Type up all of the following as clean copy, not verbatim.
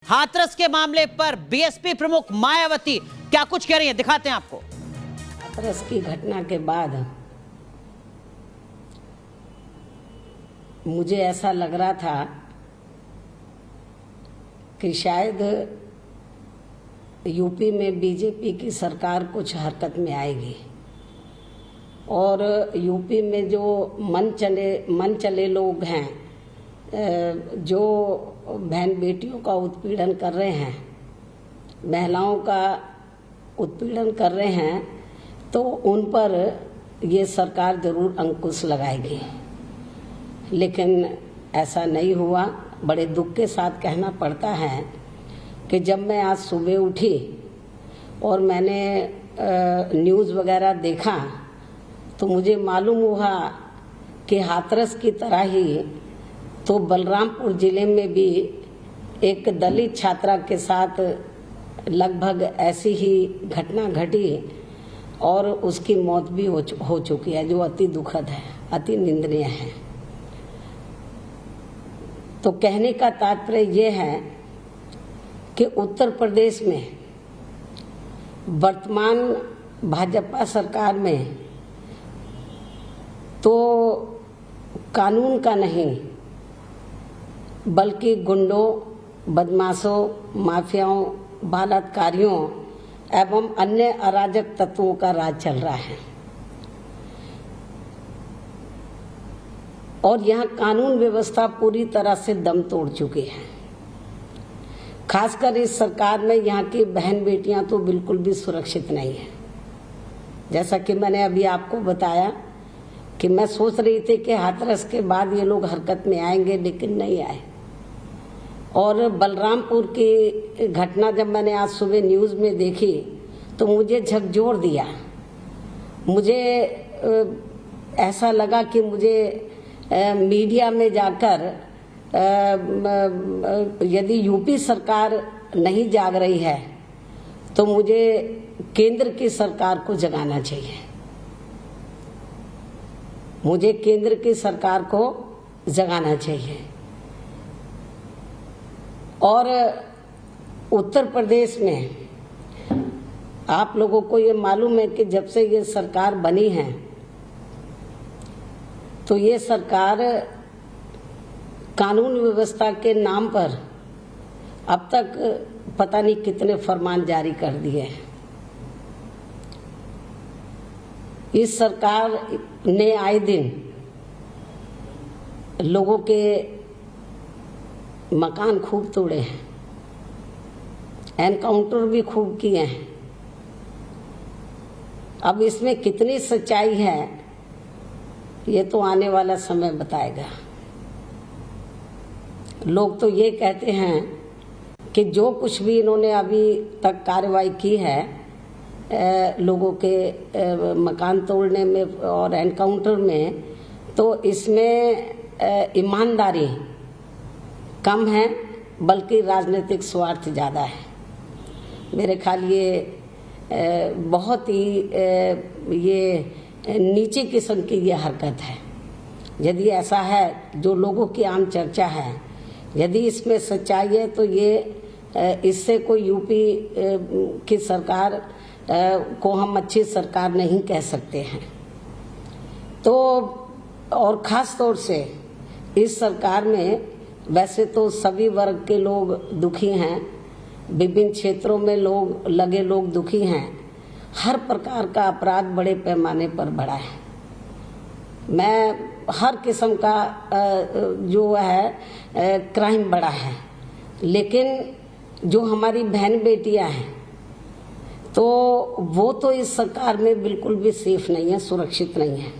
हाथरस के मामले पर बीएसपी प्रमुख मायावती क्या कुछ कह रही हैं, दिखाते हैं आपको। हाथरस की घटना के बाद मुझे ऐसा लग रहा था कि शायद यूपी में बीजेपी की सरकार कुछ हरकत में आएगी और यूपी में जो मन चले लोग हैं, जो बहन बेटियों का उत्पीड़न कर रहे हैं, महिलाओं का उत्पीड़न कर रहे हैं, तो उन पर ये सरकार जरूर अंकुश लगाएगी। लेकिन ऐसा नहीं हुआ। बड़े दुख के साथ कहना पड़ता है कि जब मैं आज सुबह उठी और मैंने न्यूज़ वगैरह देखा तो मुझे मालूम हुआ कि हाथरस की तरह ही तो बलरामपुर जिले में भी एक दलित छात्रा के साथ लगभग ऐसी ही घटना घटी और उसकी मौत भी हो चुकी है, जो अति दुखद है, अति निंदनीय है। तो कहने का तात्पर्य ये है कि उत्तर प्रदेश में वर्तमान भाजपा सरकार में तो कानून का नहीं बल्कि गुंडों, बदमाशों, माफियाओं, बलात्कारियों एवं अन्य अराजक तत्वों का राज चल रहा है और यहाँ कानून व्यवस्था पूरी तरह से दम तोड़ चुकी है। खासकर इस सरकार में यहाँ की बहन बेटियां तो बिल्कुल भी सुरक्षित नहीं है। जैसा कि मैंने अभी आपको बताया कि मैं सोच रही थी कि हाथरस के बाद ये लोग हरकत में आएंगे, लेकिन नहीं आए। और बलरामपुर की घटना जब मैंने आज सुबह न्यूज़ में देखी तो मुझे झकझोर दिया। मुझे ऐसा लगा कि मुझे मीडिया में जाकर यदि यूपी सरकार नहीं जाग रही है तो मुझे केंद्र की सरकार को जगाना चाहिए। मुझे केंद्र की सरकार को जगाना चाहिए। और उत्तर प्रदेश में आप लोगों को ये मालूम है कि जब से ये सरकार बनी है तो ये सरकार कानून व्यवस्था के नाम पर अब तक पता नहीं कितने फरमान जारी कर दिए हैं। इस सरकार ने आए दिन लोगों के मकान खूब तोड़े हैं, एनकाउंटर भी खूब किए हैं। अब इसमें कितनी सच्चाई है ये तो आने वाला समय बताएगा। लोग तो ये कहते हैं कि जो कुछ भी इन्होंने अभी तक कार्रवाई की है लोगों के मकान तोड़ने में और एनकाउंटर में, तो इसमें ईमानदारी कम है बल्कि राजनीतिक स्वार्थ ज़्यादा है। मेरे ख्याल ये बहुत ही ये नीचे किस्म की ये हरकत है। यदि ऐसा है जो लोगों की आम चर्चा है, यदि इसमें सच्चाई है तो ये इससे कोई यूपी की सरकार को हम अच्छी सरकार नहीं कह सकते हैं। तो और ख़ास तौर से इस सरकार में वैसे तो सभी वर्ग के लोग दुखी हैं, विभिन्न क्षेत्रों में लोग दुखी हैं। हर प्रकार का अपराध बड़े पैमाने पर बढ़ा है। मैं हर किस्म का जो है क्राइम बढ़ा है, लेकिन जो हमारी बहन बेटियां हैं तो वो तो इस सरकार में बिल्कुल भी सेफ नहीं है, सुरक्षित नहीं है।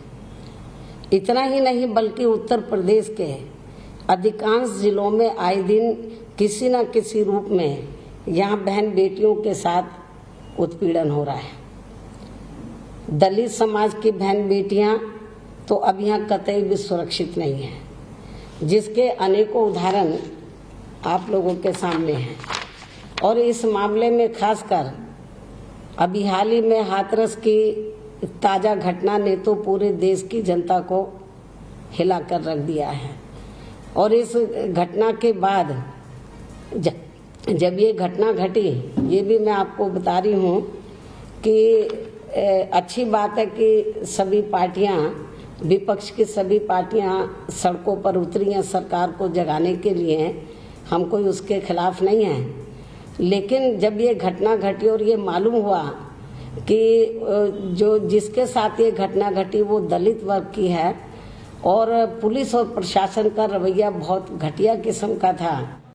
इतना ही नहीं बल्कि उत्तर प्रदेश के अधिकांश जिलों में आए दिन किसी न किसी रूप में यहाँ बहन बेटियों के साथ उत्पीड़न हो रहा है। दलित समाज की बहन बेटियां तो अब यहाँ कतई भी सुरक्षित नहीं है, जिसके अनेकों उदाहरण आप लोगों के सामने हैं। और इस मामले में खासकर अभी हाल ही में हाथरस की ताज़ा घटना ने तो पूरे देश की जनता को हिला कर रख दिया है। और इस घटना के बाद जब ये घटना घटी, ये भी मैं आपको बता रही हूँ कि अच्छी बात है कि सभी पार्टियां, विपक्ष की सभी पार्टियां सड़कों पर उतरी हैं सरकार को जगाने के लिए। हम कोई उसके खिलाफ नहीं हैं, लेकिन जब ये घटना घटी और ये मालूम हुआ कि जो जिसके साथ ये घटना घटी वो दलित वर्ग की है और पुलिस और प्रशासन का रवैया बहुत घटिया किस्म का था,